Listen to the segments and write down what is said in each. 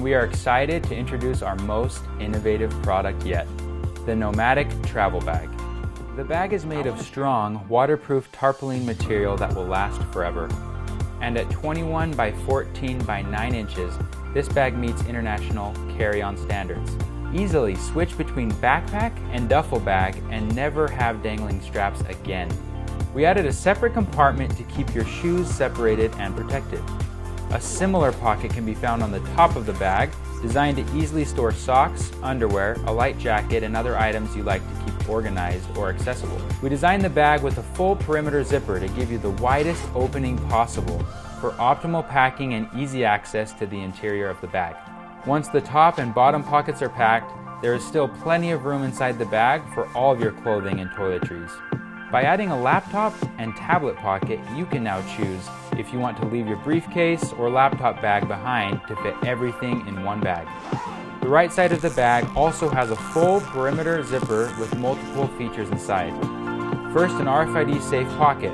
we are excited to introduce our most innovative product yet, the Nomatic travel bag. The bag is made of strong, waterproof tarpaulin material that will last forever. And at 21 by 14 by 9 inches, this bag meets international carry-on standards. Easily switch between backpack and duffel bag and never have dangling straps again. We added a separate compartment to keep your shoes separated and protected. A similar pocket can be found on the top of the bag, designed to easily store socks, underwear, a light jacket, and other items you like to keep organized or accessible. We designed the bag with a full perimeter zipper to give you the widest opening possible for optimal packing and easy access to the interior of the bag. Once the top and bottom pockets are packed, there is still plenty of room inside the bag for all of your clothing and toiletries. By adding a laptop and tablet pocket, you can now choose if you want to leave your briefcase or laptop bag behind to fit everything in one bag. The right side of the bag also has a full perimeter zipper with multiple features inside. First, an RFID safe pocket,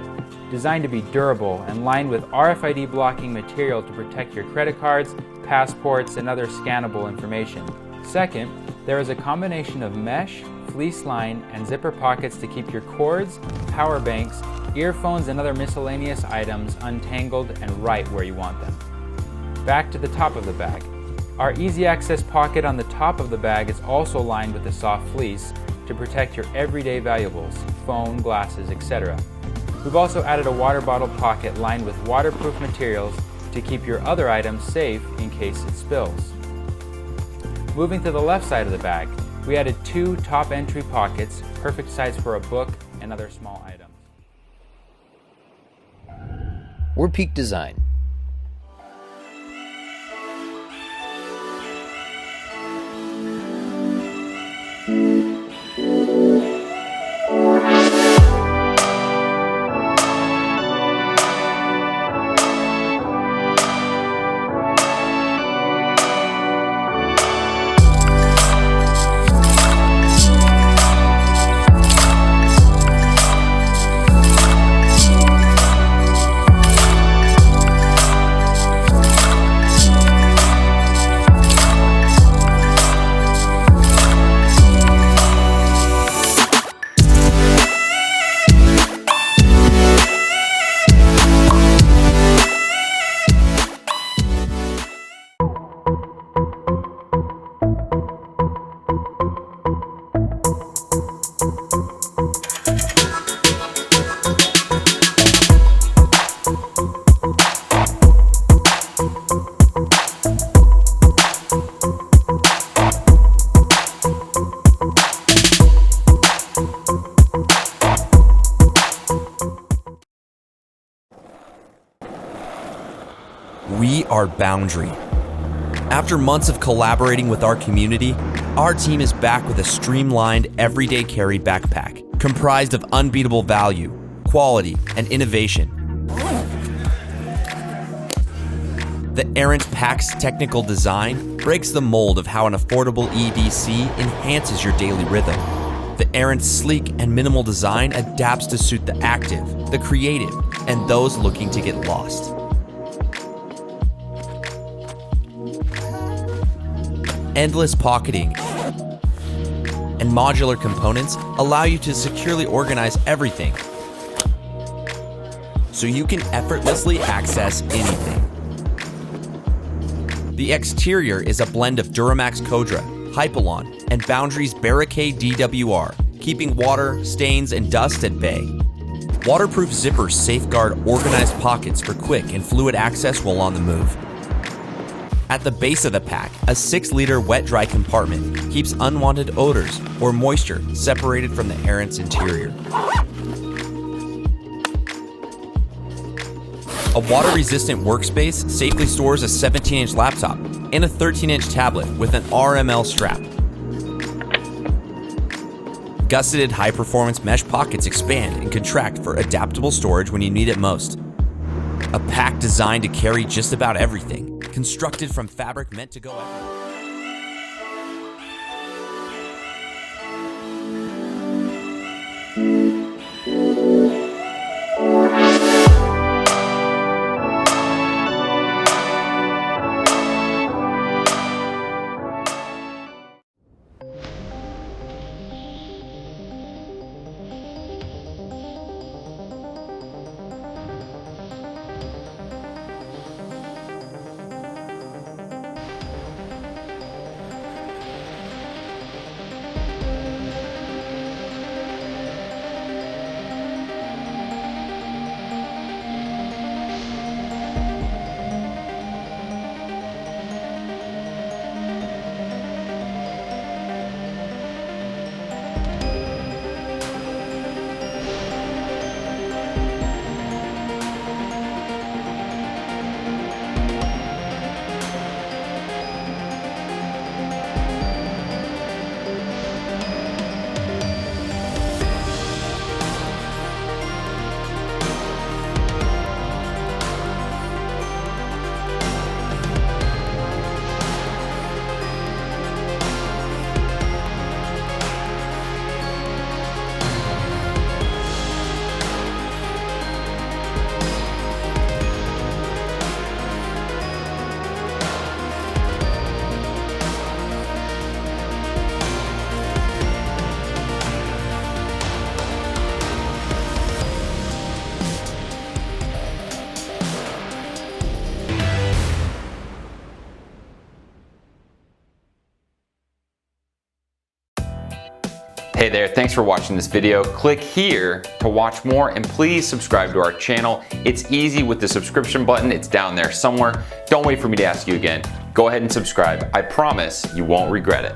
designed to be durable and lined with RFID blocking material to protect your credit cards, passports, and other scannable information. Second, there is a combination of mesh, Fleece-Lined, and zipper pockets to keep your cords, power banks, earphones, and other miscellaneous items untangled and right where you want them. Back to the top of the bag. Our easy access pocket on the top of the bag is also lined with a soft fleece to protect your everyday valuables, phone, glasses, etc. We've also added a water bottle pocket lined with waterproof materials to keep your other items safe in case it spills. Moving to the left side of the bag, we added 2 top entry pockets, perfect size for a book and other small items. We're PeakDesign. We are Boundary. After months of collaborating with our community, our team is back with a streamlined everyday carry backpack comprised of unbeatable value, quality, and innovation. The Errant Pack's technical design breaks the mold of how an affordable EDC enhances your daily rhythm. The Errant's sleek and minimal design adapts to suit the active, the creative, and those looking to get lost. Endless pocketing and modular components allow you to securely organize everything, so you can effortlessly access anything. The exterior is a blend of Duramax Codra, Hypalon, and Boundary's Barricade DWR, keeping water, stains, and dust at bay. Waterproof zippers safeguard organized pockets for quick and fluid access while on the move. At the base of the pack, a 6-liter wet-dry compartment keeps unwanted odors or moisture separated from the Errant's interior. A water-resistant workspace safely stores a 17-inch laptop and a 13-inch tablet with an RML strap. Gusseted high-performance mesh pockets expand and contract for adaptable storage when you need it most. A pack designed to carry just about everything, constructed from fabric meant to go everywhere. Hey there, thanks for watching this video. Click here to watch more and please subscribe to our channel. It's easy with the subscription button, it's down there somewhere. Don't wait for me to ask you again. Go ahead and subscribe. I promise you won't regret it.